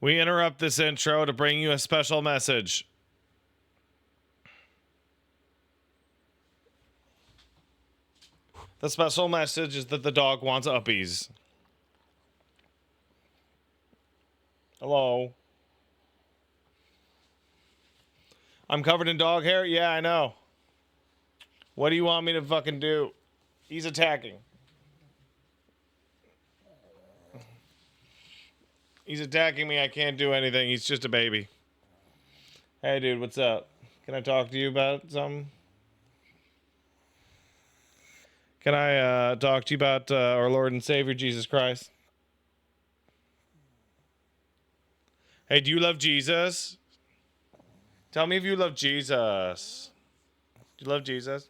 We interrupt this intro to bring you a special message. The special message is that the dog wants uppies. Hello. I'm covered in dog hair? Yeah, I know. What do you want me to fucking do? He's attacking. He's attacking me. I can't do anything. He's just a baby. Hey, dude, what's up? Can I talk to you about something? Can I talk to you about our Lord and Savior, Jesus Christ? Hey, do you love Jesus? Tell me if you love Jesus. Do you love Jesus?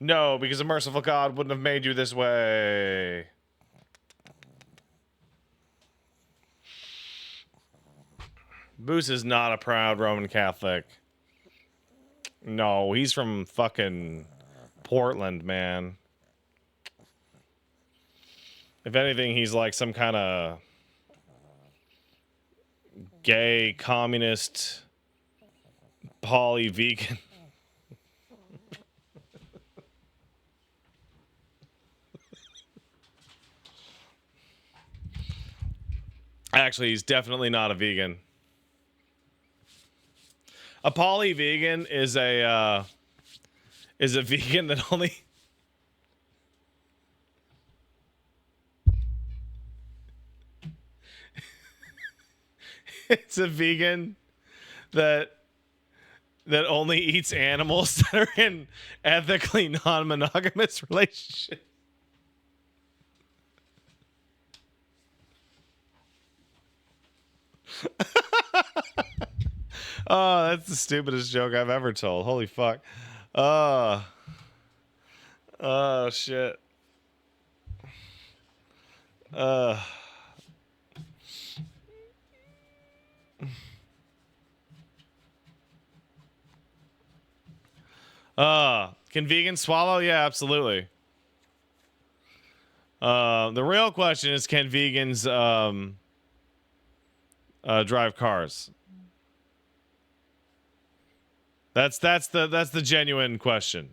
No, because a merciful God wouldn't have made you this way. Boos is not a proud Roman Catholic. No, he's from fucking Portland, man. If anything, he's like some kind of gay, communist, poly-vegan. Actually, he's definitely not a vegan. A poly-vegan is a vegan that only... It's a vegan that only eats animals that are in ethically non-monogamous relationships. Oh, that's the stupidest joke I've ever told. Holy fuck. Oh shit. Can vegans swallow? Yeah, absolutely. The real question is, can vegans drive cars? That's the genuine question.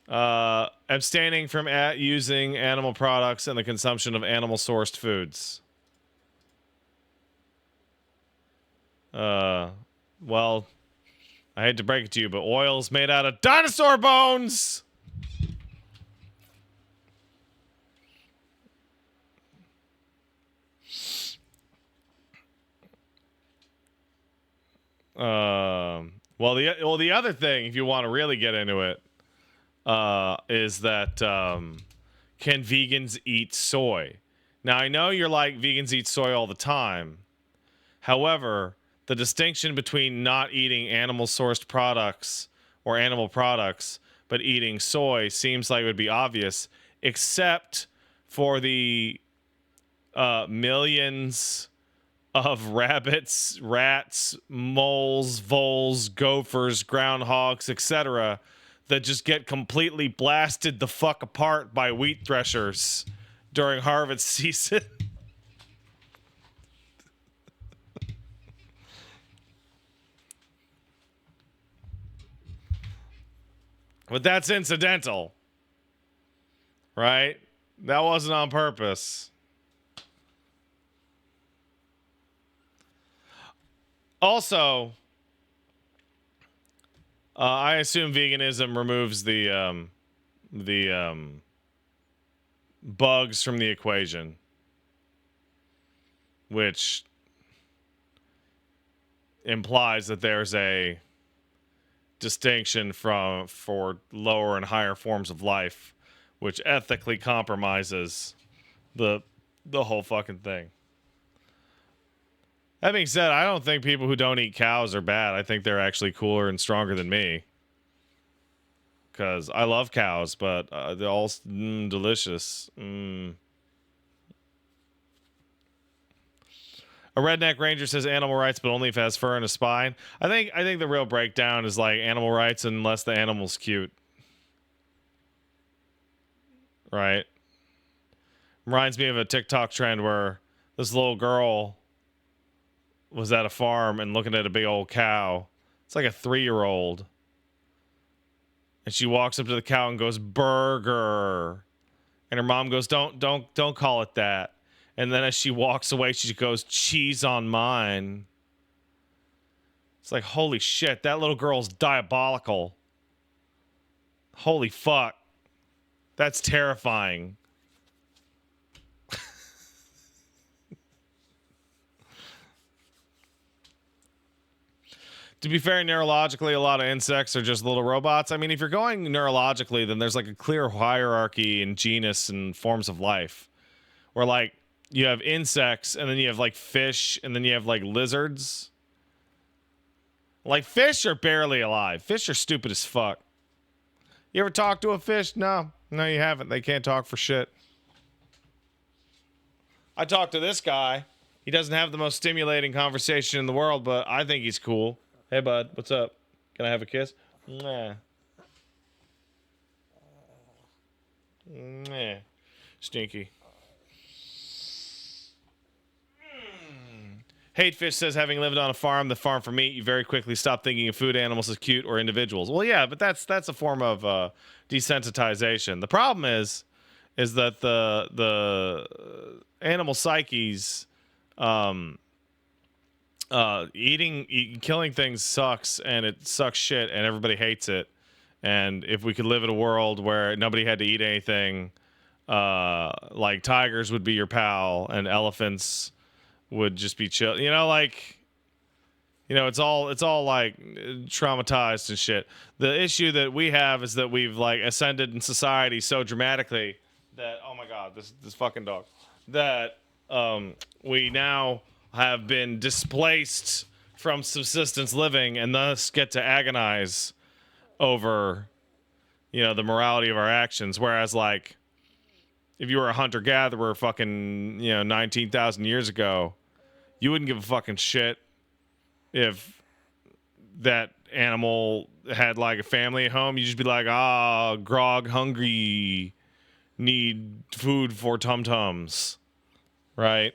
Abstaining from using animal products and the consumption of animal sourced foods. Well, I hate to break it to you, but oil's made out of dinosaur bones. Well, the other thing, if you want to really get into it, is that can vegans eat soy? Now, I know you're like, vegans eat soy all the time. However, the distinction between not eating animal-sourced products or animal products but eating soy seems like it would be obvious, except for the millions of rabbits, rats, moles, voles, gophers, groundhogs, etc. that just get completely blasted the fuck apart by wheat threshers during harvest season. But that's incidental, right? That wasn't on purpose. Also, I assume veganism removes the bugs from the equation, which implies that there's a distinction for lower and higher forms of life, which ethically compromises the whole fucking thing. That being said, I don't think people who don't eat cows are bad. I think they're actually cooler and stronger than me. Because I love cows, but they're all delicious. A redneck ranger says animal rights, but only if it has fur and a spine. I think the real breakdown is like animal rights unless the animal's cute. right? Reminds me of a TikTok trend where this little girl was at a farm and looking at a big old cow. It's like a 3-year-old. And she walks up to the cow and goes, "Burger." And her mom goes, don't call it that. And then as she walks away, she goes, "Cheese on mine." It's like, holy shit, that little girl's diabolical. Holy fuck. That's terrifying. To be fair, neurologically, a lot of insects are just little robots. I mean, if you're going neurologically, then there's like a clear hierarchy in genus and forms of life. Where like you have insects, and then you have like fish, and then you have like lizards. Like fish are barely alive. Fish are stupid as fuck. You ever talk to a fish? No, you haven't. They can't talk for shit. I talked to this guy. He doesn't have the most stimulating conversation in the world, but I think he's cool. Hey, bud, what's up? Can I have a kiss? Nah. Nah. Stinky. Hatefish says, having lived on a farm, the farm for meat, you very quickly stop thinking of food animals as cute or individuals. Well, yeah, but that's a form of desensitization. The problem is that the animal psyches, killing things sucks, and it sucks shit, and everybody hates it. And if we could live in a world where nobody had to eat anything, like tigers would be your pal, and elephants would just be chill. You know, like, you know, it's all like traumatized and shit. The issue that we have is that we've like ascended in society so dramatically that, oh my god, this fucking dog, that we now have been displaced from subsistence living, and thus get to agonize over, you know, the morality of our actions. Whereas, like, if you were a hunter-gatherer fucking, you know, 19,000 years ago, you wouldn't give a fucking shit if that animal had, like, a family at home. You'd just be like, grog hungry, need food for tum-tums, right?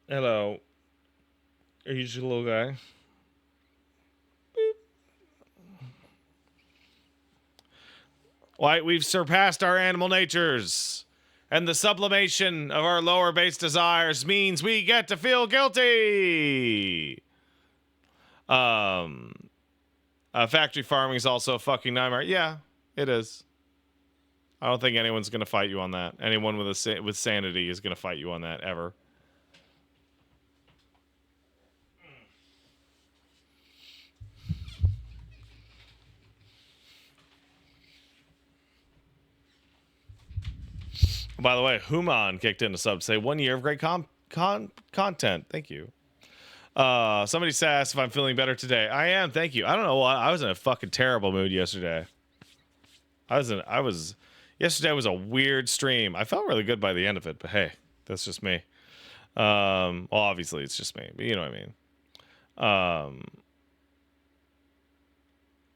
Hello. Are you just a little guy? Why, we've surpassed our animal natures, and the sublimation of our lower base desires means we get to feel guilty. Factory farming is also a fucking nightmare. Yeah, it is. I don't think anyone's gonna fight you on that. Anyone with sanity is gonna fight you on that ever. By the way, Human kicked in a sub to say 1 year of great content. Thank you. Somebody asked if I'm feeling better today. I am, thank you. I don't know why. I was in a fucking terrible mood yesterday. Yesterday was a weird stream. I felt really good by the end of it, but hey, that's just me. Well, obviously it's just me, but you know what I mean.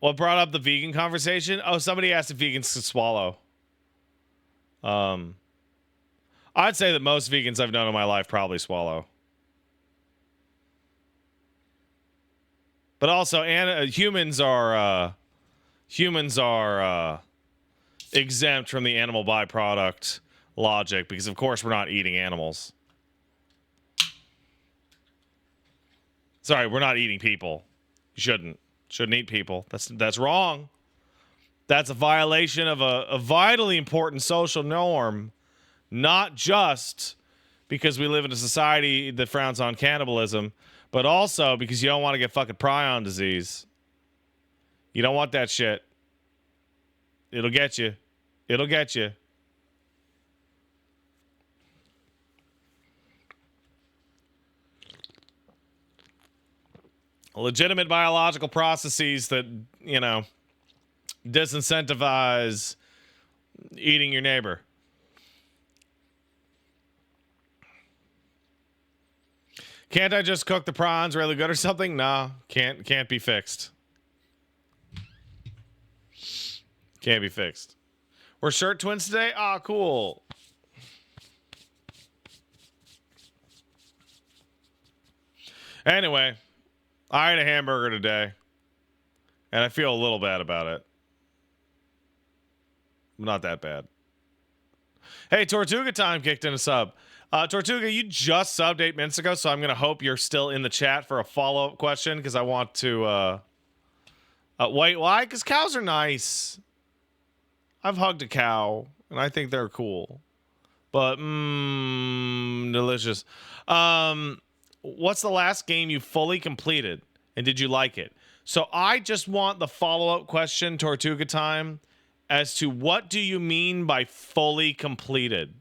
What brought up the vegan conversation? Oh, somebody asked if vegans could swallow. I'd say that most vegans I've known in my life probably swallow. But also, humans are exempt from the animal byproduct logic because, of course, we're not eating animals. Sorry, we're not eating people. You shouldn't eat people. That's wrong. That's a violation of a vitally important social norm, not just because we live in a society that frowns on cannibalism, but also because you don't want to get fucking prion disease. You don't want that shit. It'll get you. It'll get you. Legitimate biological processes that, you know, disincentivize eating your neighbor. Can't I just cook the prawns really good or something? No, can't be fixed. Can't be fixed. We're shirt twins today? Ah, cool. Anyway, I ate a hamburger today, and I feel a little bad about it. Not that bad. Hey, Tortuga Time kicked in a sub. Tortuga, you just subbed 8 minutes ago, so I'm going to hope you're still in the chat for a follow-up question, because I want to... wait, why? Because cows are nice. I've hugged a cow, and I think they're cool. But, delicious. What's the last game you fully completed, and did you like it? So I just want the follow-up question, Tortuga Time, as to what do you mean by fully completed?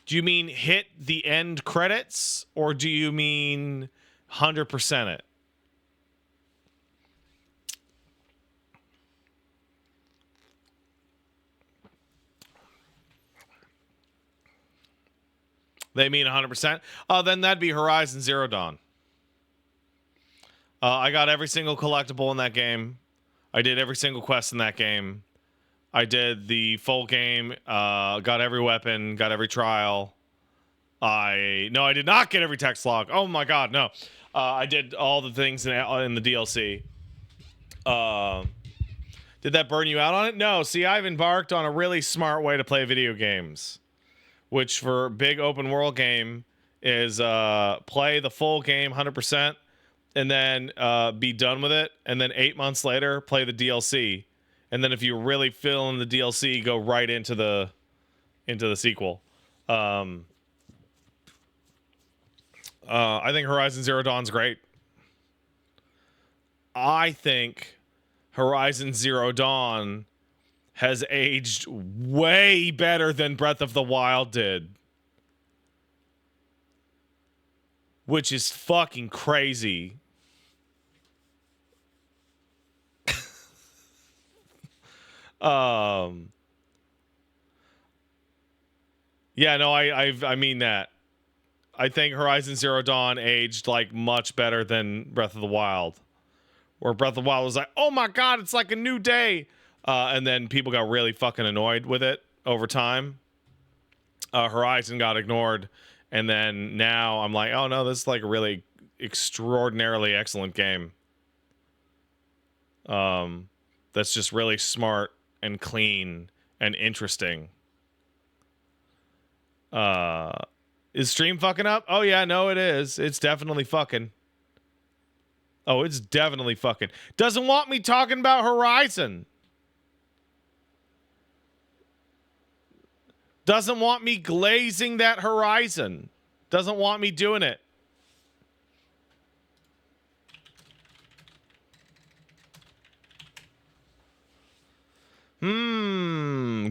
Do you mean hit the end credits, or do you mean 100% it? They mean 100%? Then that'd be Horizon Zero Dawn. I got every single collectible in that game. I did every single quest in that game. I did the full game, got every weapon, got every trial. No, I did not get every text log. Oh my god, no. I did all the things in the DLC. Did that burn you out on it? No, see, I've embarked on a really smart way to play video games. Which for big open world game is play the full game 100% and then be done with it. And then 8 months later, play the DLC. And then if you really feel in the DLC, go right into the sequel. I think Horizon Zero Dawn's great. I think Horizon Zero Dawn has aged way better than Breath of the Wild did. Which is fucking crazy. Yeah, no, I mean that. I think Horizon Zero Dawn aged like much better than Breath of the Wild. Where Breath of the Wild was like, oh my god, it's like a new day. And then people got really fucking annoyed with it over time. Horizon got ignored. And then now I'm like, oh no, this is like a really extraordinarily excellent game. That's just really smart and clean and interesting. Is stream fucking up? Oh yeah, no it is. It's definitely fucking. Oh, it's definitely fucking. Doesn't want me talking about Horizon. Doesn't want me glazing that Horizon. Doesn't want me doing it.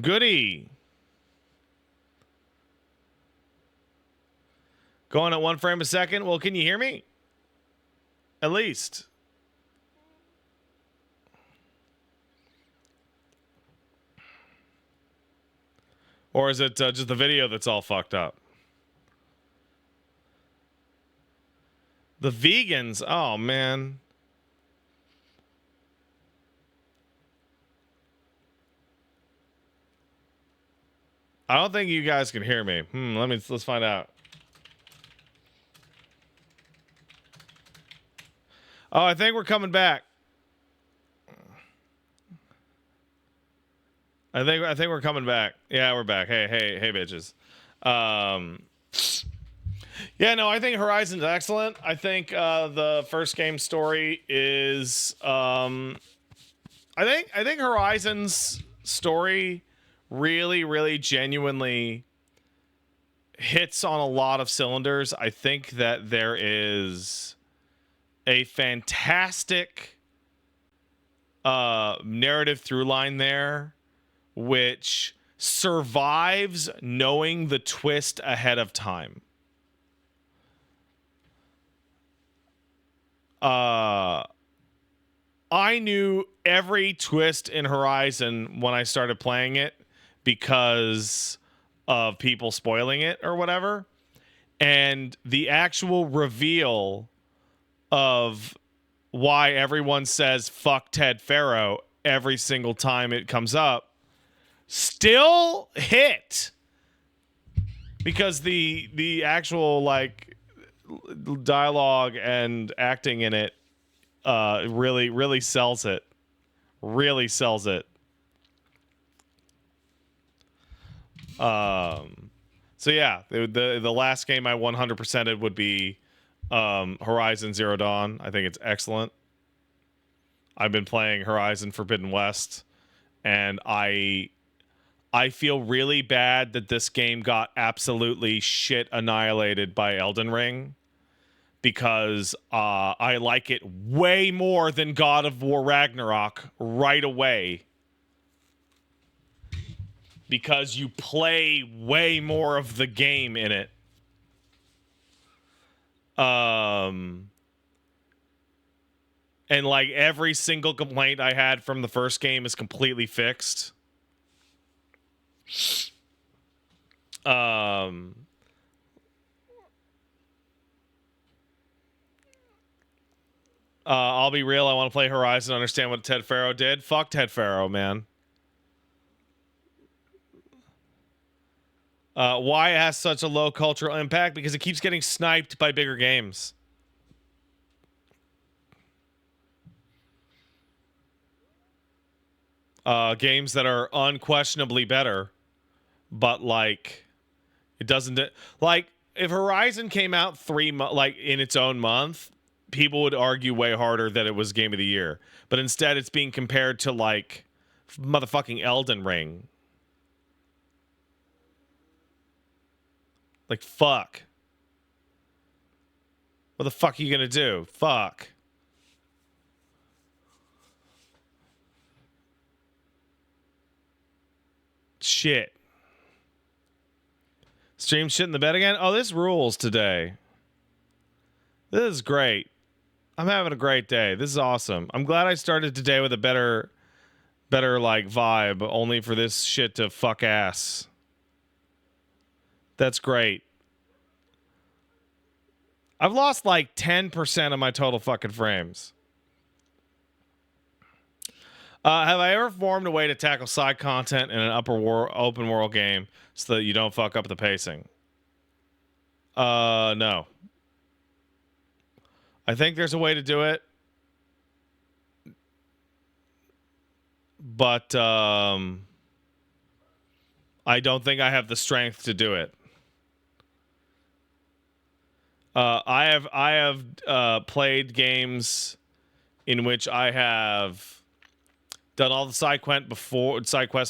Goody. Going at 1 frame a second. Well, can you hear me? At least. Or is it just the video that's all fucked up? The vegans. Oh, man. I don't think you guys can hear me. Let's find out. Oh, I think we're coming back. I think we're coming back. Yeah, we're back. Hey, bitches. Yeah, no, I think Horizon's excellent. I think the first game story is I think Horizon's story really genuinely hits on a lot of cylinders. I think that there is a fantastic narrative through line there, which survives knowing the twist ahead of time. I knew every twist in Horizon when I started playing it because of people spoiling it or whatever. And the actual reveal of why everyone says fuck Ted Faro every single time it comes up still hit, because the actual like dialogue and acting in it really sells it. Really sells it. So yeah, the last game I 100%ed would be Horizon Zero Dawn. I think it's excellent. I've been playing Horizon Forbidden West, and I feel really bad that this game got absolutely shit annihilated by Elden Ring, because I like it way more than God of War Ragnarok right away, because you play way more of the game in it. And like every single complaint I had from the first game is completely fixed. I'll be real, I want to play Horizon, understand what Ted Faro did. Fuck Ted Faro, man. Why it has such a low cultural impact? Because it keeps getting sniped by bigger games. Games that are unquestionably better, but like it doesn't like if Horizon came out like in its own month, people would argue way harder that it was game of the year. But instead, it's being compared to like motherfucking Elden Ring. Like, fuck. What the fuck are you gonna do? Fuck. Shit. Stream shit in the bed again? Oh, this rules today. This is great. I'm having a great day. This is awesome. I'm glad I started today with a better like vibe, only for this shit to fuck ass. That's great. I've lost like 10% of my total fucking frames. Have I ever formed a way to tackle side content in an open world game so that you don't fuck up the pacing? No. I think there's a way to do it, but I don't think I have the strength to do it. I have played games in which I have done all the side quests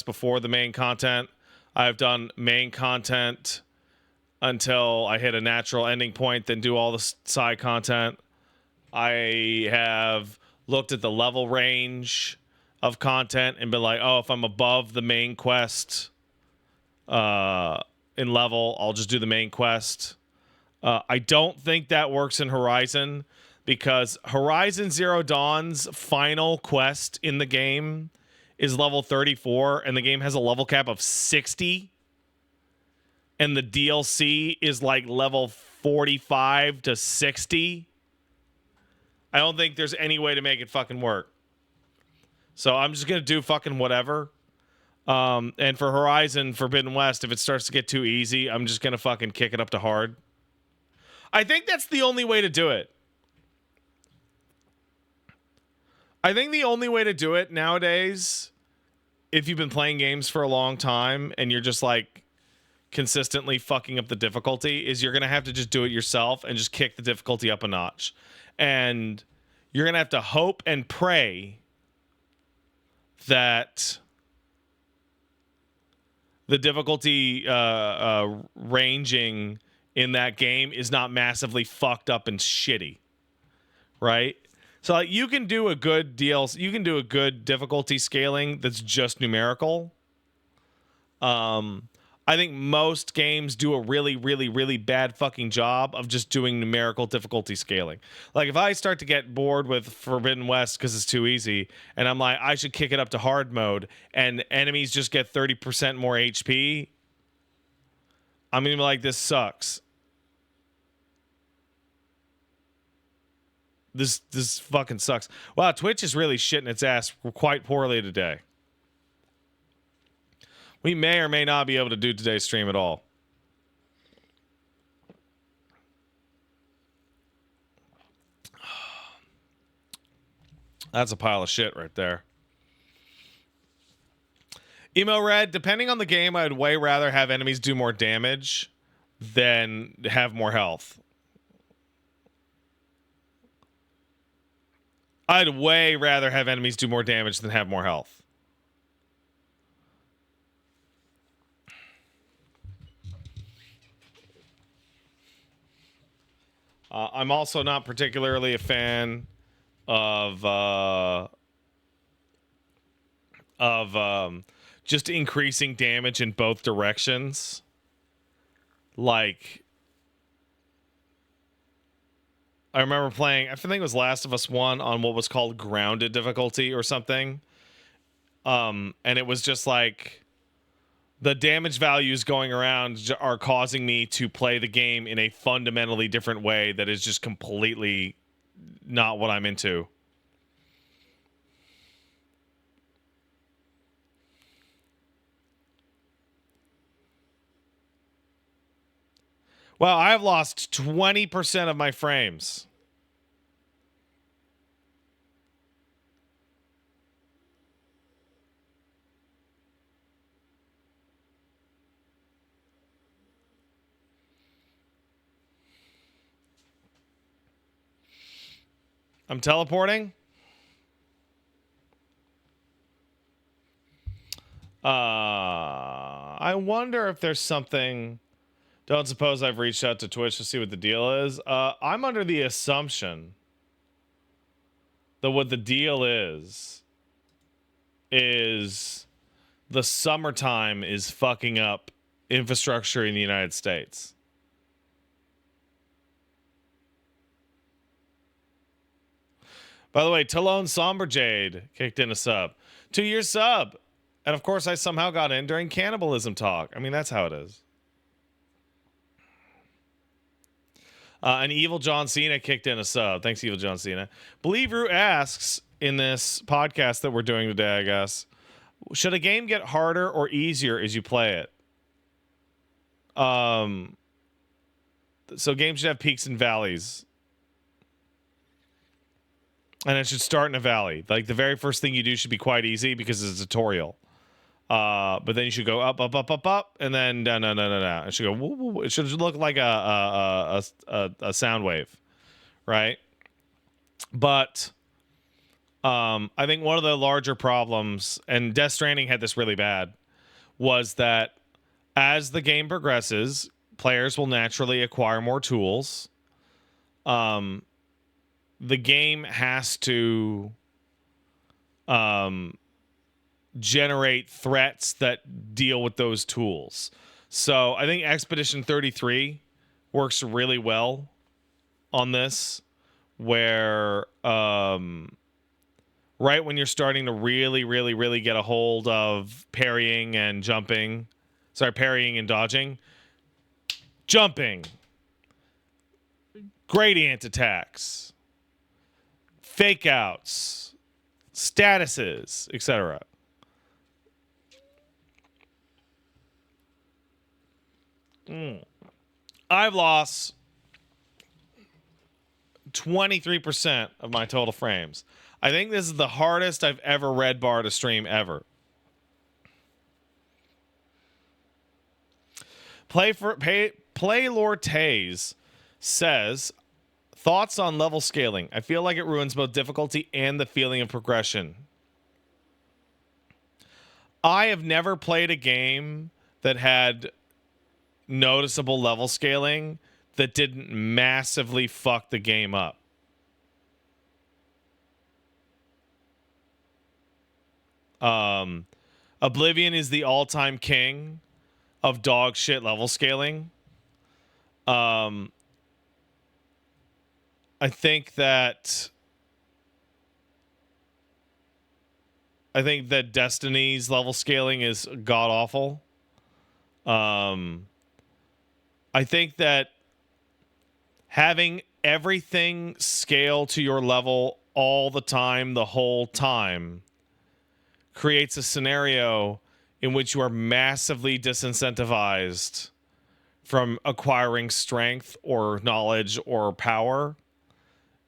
before the main content. I've done main content until I hit a natural ending point, then do all the side content. I have looked at the level range of content and been like, oh, if I'm above the main quest in level, I'll just do the main quest. I don't think that works in Horizon, because Horizon Zero Dawn's final quest in the game is level 34, and the game has a level cap of 60. And the DLC is like level 45 to 60. I don't think there's any way to make it fucking work. So I'm just going to do fucking whatever. And for Horizon Forbidden West, if it starts to get too easy, I'm just going to fucking kick it up to hard. I think that's the only way to do it. I think the only way to do it nowadays, if you've been playing games for a long time and you're just like consistently fucking up the difficulty, is you're going to have to just do it yourself and just kick the difficulty up a notch. And you're going to have to hope and pray that the difficulty ranging in that game is not massively fucked up and shitty, right? So like you can do a good you can do a good difficulty scaling that's just numerical. I think most games do a really, really, really bad fucking job of just doing numerical difficulty scaling. Like if I start to get bored with Forbidden West because it's too easy, and I'm like, I should kick it up to hard mode, and enemies just get 30% more HP, I'm gonna be like, this sucks. This fucking sucks. Wow, Twitch is really shitting its ass quite poorly today. We may or may not be able to do today's stream at all. That's a pile of shit right there. Emo Red, depending on the game, I'd way rather have enemies do more damage than have more health. I'd way rather have enemies do more damage than have more health. I'm also not particularly a fan of just increasing damage in both directions. Like, I remember playing, I think it was Last of Us 1 on what was called grounded difficulty or something. And it was just like the damage values going around are causing me to play the game in a fundamentally different way that is just completely not what I'm into. Well, I've lost 20% of my frames. I'm teleporting. I wonder if there's something. Don't suppose I've reached out to Twitch to see what the deal is. I'm under the assumption that what the deal is the summertime is fucking up infrastructure in the United States. By the way, Talone Somber Jade kicked in a sub. 2-year sub. And of course, I somehow got in during cannibalism talk. I mean, that's how it is. An Evil John Cena kicked in a sub. Thanks, Evil John Cena. Believer asks in this podcast that we're doing today, I guess, should a game get harder or easier as you play it? So games should have peaks and valleys. And it should start in a valley. Like, the very first thing you do should be quite easy because it's a tutorial. But then you should go up, up, up, up, up, and then down, down, down, down, down. It should go. Woo, woo, woo. It should look like a sound wave, right? But I think one of the larger problems, and Death Stranding had this really bad, was that as the game progresses, players will naturally acquire more tools. The game has to generate threats that deal with those tools. So I think Expedition 33 works really well on this, where right when you're starting to really get a hold of parrying and jumping, parrying and dodging, jumping, gradient attacks, fake outs, statuses, etc. I've lost 23% of my total frames. I think this is the hardest I've ever red barred a stream ever. Play Lord Taze says, thoughts on level scaling. I feel like it ruins both difficulty and the feeling of progression. I have never played a game that had noticeable level scaling that didn't massively fuck the game up. Oblivion is the all-time king of dog shit level scaling. I think that Destiny's level scaling is god awful. I think that having everything scale to your level all the time, the whole time, creates a scenario in which you are massively disincentivized from acquiring strength or knowledge or power.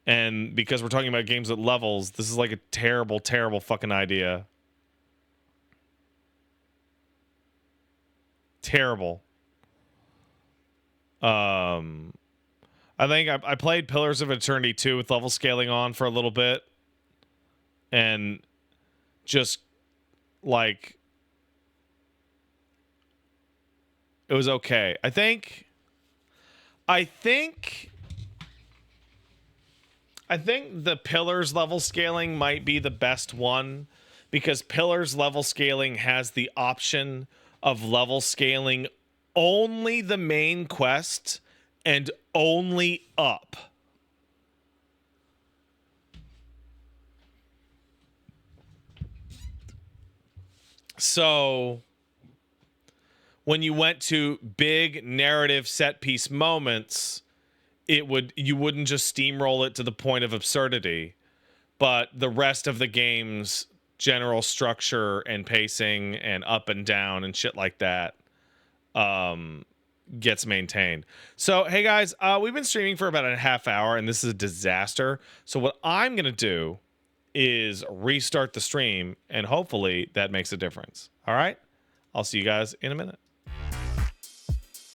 And because we're talking about games at levels, this is like a terrible, terrible fucking idea. Terrible. I think I played Pillars of Eternity 2 with level scaling on for a little bit. And just, like, it was okay. I think the Pillars level scaling might be the best one, because Pillars level scaling has the option of level scaling only the main quest and only up. So when you went to big narrative set piece moments, you wouldn't just steamroll it to the point of absurdity, but the rest of the game's general structure and pacing and up and down and shit like that gets maintained. So, hey guys, we've been streaming for about a half hour and this is a disaster. So what I'm going to do is restart the stream and hopefully that makes a difference. All right? I'll see you guys in a minute.